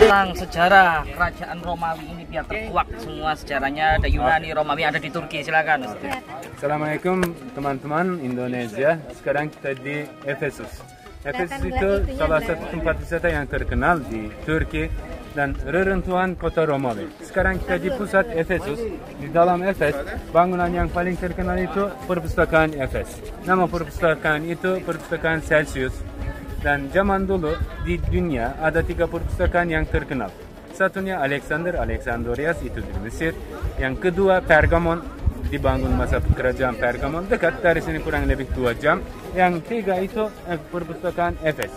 tentang sejarah kerajaan Romawi ini biar terkuak semua sejarahnya. Ada Yunani, Romawi, ada di Turki. Silakan. Assalamualaikum teman-teman Indonesia. Sekarang kita di Efesus. Efesus itu salah satu tempat wisata yang terkenal di Turki dan reruntuhan kota Romawi. Sekarang kita di pusat Efesus. Di dalam Efes, bangunan yang paling terkenal itu perpustakaan Efes. Nama perpustakaan itu perpustakaan Celsius. Dan zaman dulu di dunia ada 3 perpustakaan yang terkenal. Satunya Alexandrias itu di Mesir. Yang kedua Pergamon, dibangun masa kerajaan Pergamon, dekat dari sini kurang lebih 2 jam. Yang tiga itu perpustakaan Efes.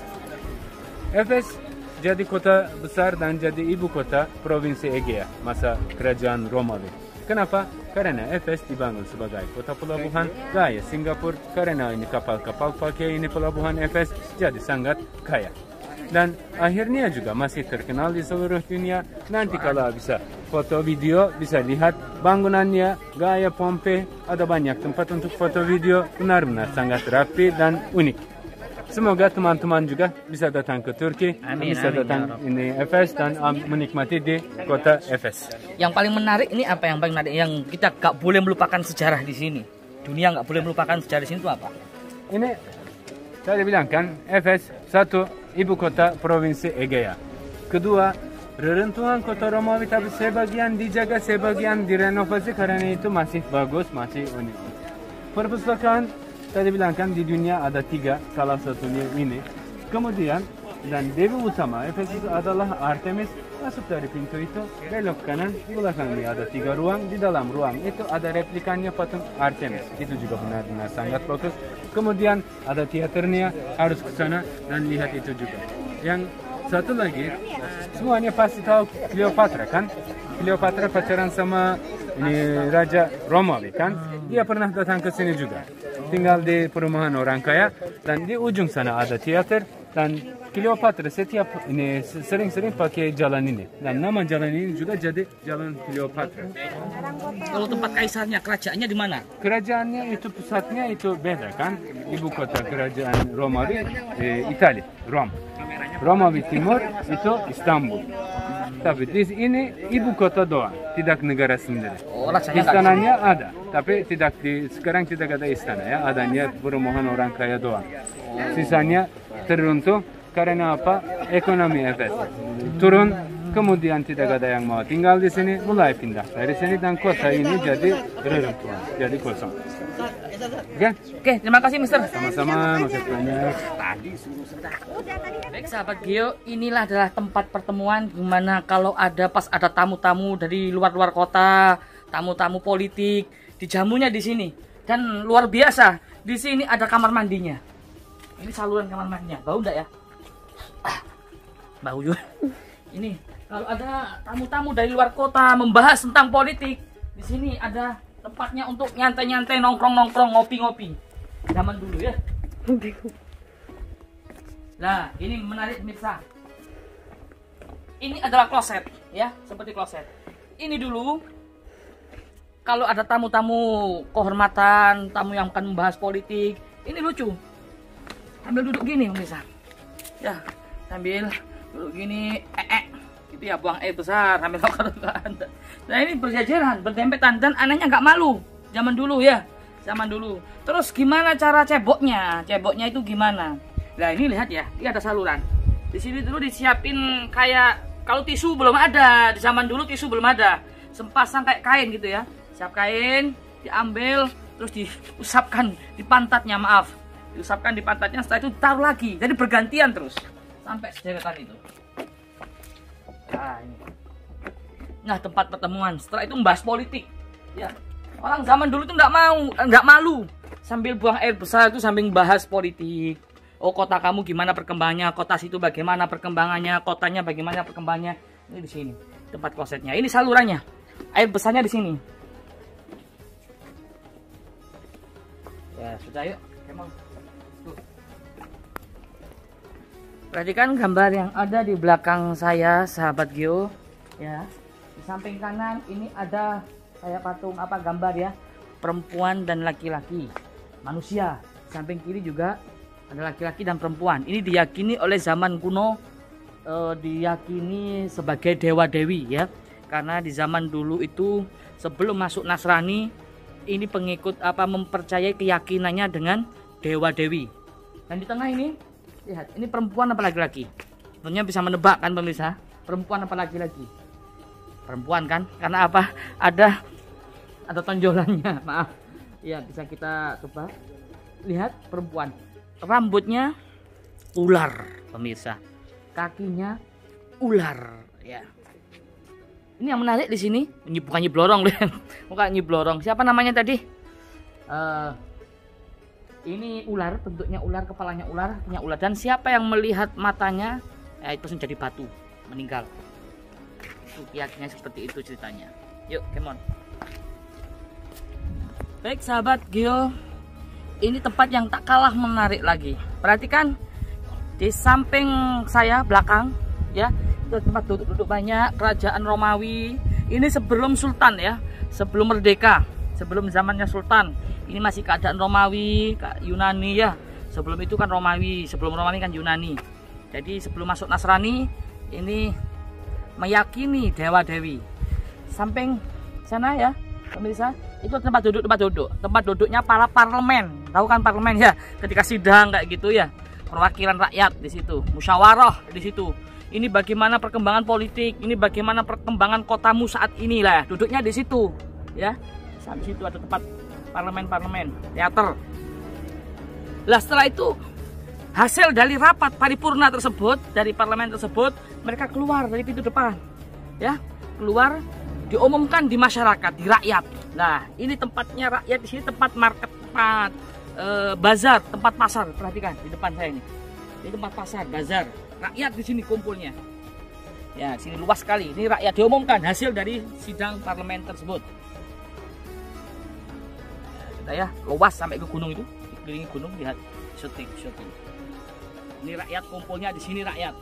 Efes jadi kota besar dan jadi ibu kota provinsi Egea masa kerajaan Romawi. Kenapa? Karena Efes dibangun sebagai kota pelabuhan gaya Singapura. Karena ini kapal-kapal pakai ini pelabuhan Efes jadi sangat kaya. Dan akhirnya juga masih terkenal di seluruh dunia. Nanti kalau bisa foto video bisa lihat bangunannya gaya Pompei. Ada banyak tempat untuk foto video, benar-benar sangat rapi dan unik. Semoga teman-teman juga bisa datang ke Turki, bisa datang ini Efes dan menikmati di kota Efes. Yang paling menarik ini apa? Yang paling menarik yang kita gak boleh melupakan sejarah di sini. Dunia gak boleh melupakan sejarah di sini itu apa? Ini saya bilang kan, Efes satu ibu kota provinsi Egea. Kedua, reruntuhan kota Romawi tapi sebagian dijaga, sebagian direnovasi karena itu masih bagus, masih unik. Perpustakaan tadi bilang kan di dunia ada 3, salah satunya ini. Kemudian dan dewi utama Efesus adalah Artemis. Masuk dari pintu itu belok kanan, di belakangnya ada 3 ruang. Di dalam ruang itu ada replikannya patung Artemis. Itu juga benar-benar sangat bagus. Kemudian ada teaternya, harus ke sana dan lihat itu juga. Yang satu lagi, semuanya pasti tahu Cleopatra kan? Cleopatra pacaran sama ini Raja Romawi kan? Dia pernah datang ke sini juga. Tinggal di perumahan orang kaya dan di ujung sana ada teater dan Cleopatra setiap ini sering-sering pakai jalan ini dan nama jalan ini juga jadi Jalan Cleopatra. Kalau tempat kaisarnya, kerajaannya di mana? Kerajaannya itu pusatnya itu beda kan? Ibu kota kerajaan Romawi Italia, Roma. Romawi Timur itu Istanbul. Tapi di ini ibu kota doang, tidak negara sendiri. Istananya ada, tapi sekarang tidak ada istana ya, adanya perumahan orang kaya doang. Sisanya teruntuh karena apa? Ekonomi Efes turun, kemudian tidak ada yang mau tinggal di sini, mulai pindah dari sini dan kota ini jadi reruntuhan, jadi kosong. Oke, terima kasih Mister. Sama-sama, makasih banyak. Baik sahabat Geo, inilah adalah tempat pertemuan dimana kalau pas ada tamu-tamu dari luar kota, tamu-tamu politik, dijamunya di sini. Dan luar biasa, di sini ada kamar mandinya. Ini saluran kamar mandinya, bau enggak ya? Bau juga. Ini kalau ada tamu-tamu dari luar kota membahas tentang politik, di sini ada tempatnya untuk nyantai-nyantai, nongkrong-nongkrong, ngopi-ngopi. Zaman dulu ya. Nah, ini menarik pemirsa. Ini adalah kloset, ya, seperti kloset. Ini dulu kalau ada tamu-tamu kehormatan, tamu yang akan membahas politik, ini lucu. Sambil duduk gini pemirsa. Ya, sambil duduk gini, gitu ya, buang air besar sambil makan. Nah ini berjajaran, berdempetan dan anaknya nggak malu. Zaman dulu ya, zaman dulu. Terus gimana cara ceboknya? Ceboknya itu gimana? Nah ini lihat ya, ini ada saluran. Di sini dulu disiapin kayak kalau tisu belum ada, di zaman dulu tisu belum ada. Sepasang kayak kain gitu ya. Siap kain, diambil, terus diusapkan di pantatnya, maaf. Diusapkan di pantatnya, setelah itu taruh lagi. Jadi bergantian terus sampai sederetan itu. Nah, ini. Nah, tempat pertemuan. Setelah itu membahas politik. Ya. Orang zaman dulu itu nggak malu. Sambil buang air besar itu sambil membahas politik. Oh, kota kamu gimana perkembangannya? Kota situ bagaimana perkembangannya? Kotanya bagaimana perkembangannya? Ini di sini. Tempat klosetnya. Ini salurannya. Air besarnya di sini. Ya, sudah yuk. Emang. Perhatikan gambar yang ada di belakang saya, sahabat Geo. Ya, di samping kanan ini ada kayak patung gambar ya, perempuan dan laki-laki, manusia. Samping kiri juga ada laki-laki dan perempuan. Ini diyakini oleh zaman kuno diyakini sebagai dewa-dewi ya. Karena di zaman dulu itu sebelum masuk Nasrani, ini pengikut mempercayai keyakinannya dengan dewa-dewi. Dan di tengah ini, lihat, ini perempuan apa laki-laki? Tentunya bisa menebak kan pemirsa, perempuan apa laki-laki? Perempuan kan? Karena apa? Ada tonjolannya, maaf. Ya, bisa kita tebak. Lihat, perempuan. Rambutnya ular, pemirsa. Kakinya ular, ya. Ini yang menarik di sini, bukan nyiblorong deh. Bukan nyiblorong. Siapa namanya tadi? Ini ular, bentuknya ular, kepalanya ular, punya ular. Dan siapa yang melihat matanya, itu menjadi batu, meninggal. Itu kiatnya seperti itu ceritanya. Yuk, come on. Baik sahabat Geo, ini tempat yang tak kalah menarik lagi. Perhatikan di samping saya belakang, ya, itu tempat duduk banyak kerajaan Romawi. Ini sebelum Sultan ya, sebelum merdeka, sebelum zamannya Sultan. Ini masih keadaan Romawi, Yunani ya. Sebelum itu kan Romawi, sebelum Romawi kan Yunani. Jadi sebelum masuk Nasrani, ini meyakini dewa-dewi. Samping sana ya, pemirsa, itu tempat duduk. Tempat duduknya para parlemen. Tahu kan parlemen ya? Ketika sidang kayak gitu ya. Perwakilan rakyat di situ, musyawarah di situ. Ini bagaimana perkembangan politik, ini bagaimana perkembangan kotamu saat ini lah. Duduknya di situ, ya. Di situ ada tempat parlemen, teater. Lah setelah itu hasil dari rapat paripurna tersebut, dari parlemen tersebut, mereka keluar dari pintu depan, ya, keluar, diumumkan di masyarakat, di rakyat. Nah, ini tempatnya rakyat di sini, tempat market, tempat bazar, tempat pasar. Perhatikan di depan saya ini. Ini tempat pasar, bazar. Rakyat di sini kumpulnya. Ya, sini luas sekali. Ini rakyat diumumkan hasil dari sidang parlemen tersebut. Ya, luas sampai ke gunung itu, dikelilingi gunung, lihat syuting. Ini rakyat kumpulnya di sini rakyat.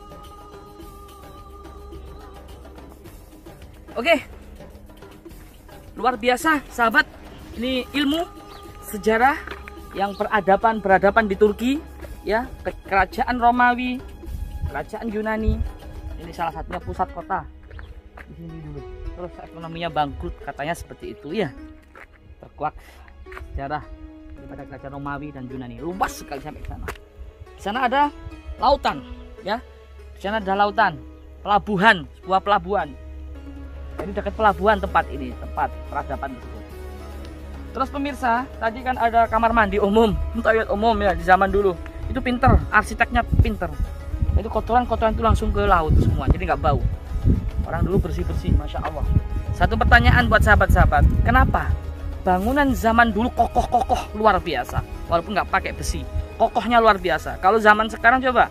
Oke. Luar biasa, sahabat. Ini ilmu sejarah yang berhadapan di Turki, ya, kerajaan Romawi, kerajaan Yunani. Ini salah satunya pusat kota di sini dulu. Terus ekonominya bangkrut, katanya seperti itu ya. Terkuak sejarah daripada kerajaan Romawi dan Yunani. Luas sekali sampai ke sana. Di sana ada lautan, ya. Di sana ada lautan, pelabuhan, sebuah pelabuhan. Jadi dekat pelabuhan tempat ini, tempat peradaban tersebut. Terus pemirsa, tadi kan ada kamar mandi umum, toilet umum ya di zaman dulu. Itu pinter, arsiteknya pinter. Itu kotoran itu langsung ke laut semua, jadi nggak bau. Orang dulu bersih-bersih, Masya Allah. Satu pertanyaan buat sahabat-sahabat, kenapa bangunan zaman dulu kokoh-kokoh luar biasa, walaupun nggak pakai besi, kokohnya luar biasa. Kalau zaman sekarang coba,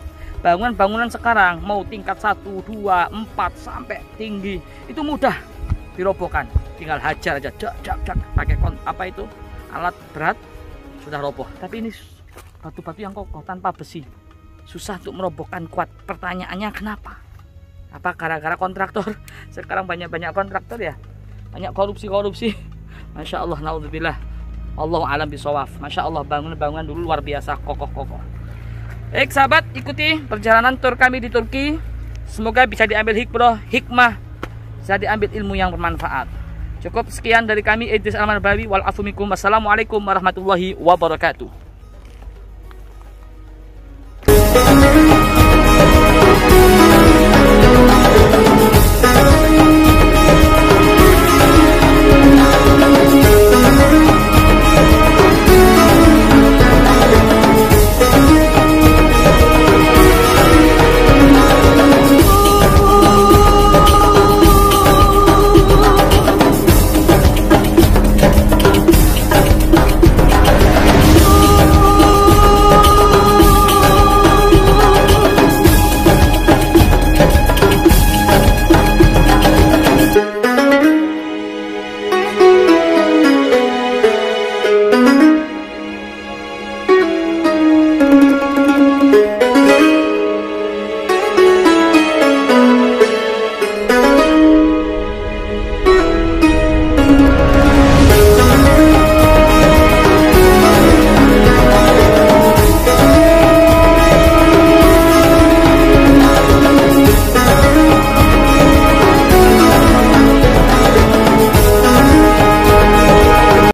bangunan sekarang mau tingkat 1, 2, 4 sampai tinggi, itu mudah dirobohkan. Tinggal hajar aja, pakai alat berat sudah roboh. Tapi ini batu-batu yang kokoh tanpa besi, susah untuk merobohkan, kuat. Pertanyaannya kenapa? Apa gara-gara kontraktor? Sekarang banyak kontraktor ya, banyak korupsi. Masya Allah, naudzubillah. Allahu a'lam bishawab. Masya Allah, bangunan dulu luar biasa, kokoh. Baik sahabat, ikuti perjalanan tur kami di Turki. Semoga bisa diambil hikmah, bisa diambil ilmu yang bermanfaat. Cukup sekian dari kami, Idris Almarbawi. Wal afu minkum. Wassalamualaikum warahmatullahi wabarakatuh.